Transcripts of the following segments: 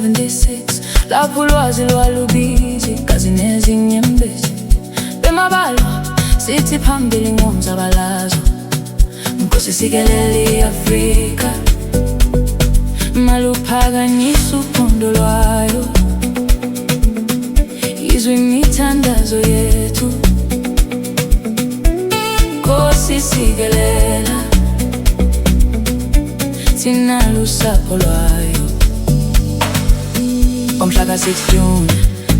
76 lapho ulwazi lwalubizi kazi nezinyembezi bemabalo sithi phambili ngomzabalazo Nkosi Sikelel iAfrika Maluphakanyisw uphondo lwayo izwi imithandazo yethu Nkosi Sikelel thina lusapho lwayo Umhlaka 6 June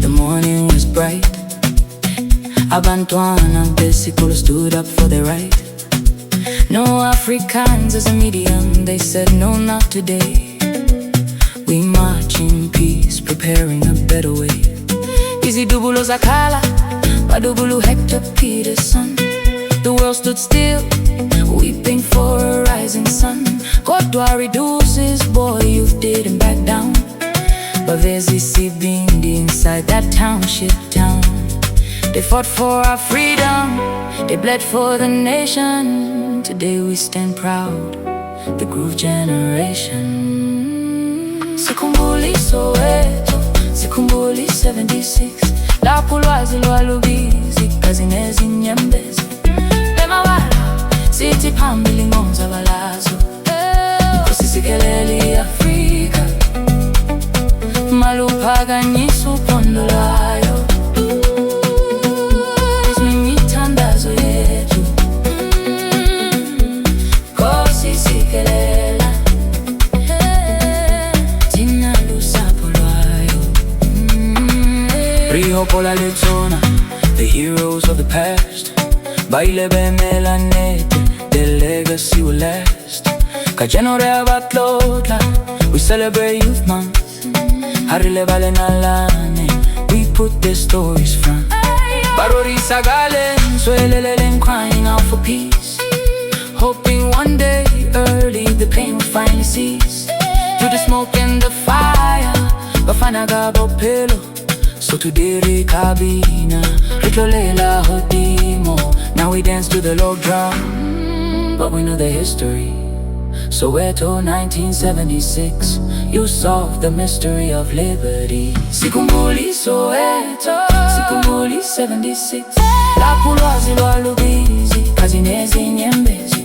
the morning was bright Abantwana besikolo stood up for their right No Africans as a medium, they said no, not today We march in peace, preparing a better way Easy Dubulo Zakala, Badubulu Hector Peterson The world stood still, weeping for a rising sun Kodwa reduces, boy, youth didn't back down Bavezi Sibindi inside that township town They fought for our freedom, they bled for the nation Today we stand proud, the groove generation Sikhumbula iSoweto, sikhumbula 76 Lapho ulwazi lwalubizi kazi nezinyembezi Bemabala sithi phambili ngomzabalazo Nkosi Sikelel iAfrika Maluphakanyisw uphondo lwayo izwi imithandazo yethu Nkosi Sikelel thina lusapho lwayo Rihopola letsona, the heroes of the past Baile bemelanete, their legacy will last Kajenore abatlotla, we celebrate youth month Harile bale nalane, we put their stories front Barori sagale, swelelelen crying out for peace Hoping one day early the pain will finally cease Through the smoke and the fire, bafana gabo pelo So today rekabina, riklolela hodimo Now we dance to the log drum, but we know the history Soweto 1976, you solved the mystery of liberty Sikhumbula iSoweto, sikhumbula 76 Lapho ulwazi lwalubizi kazi nezinyembezi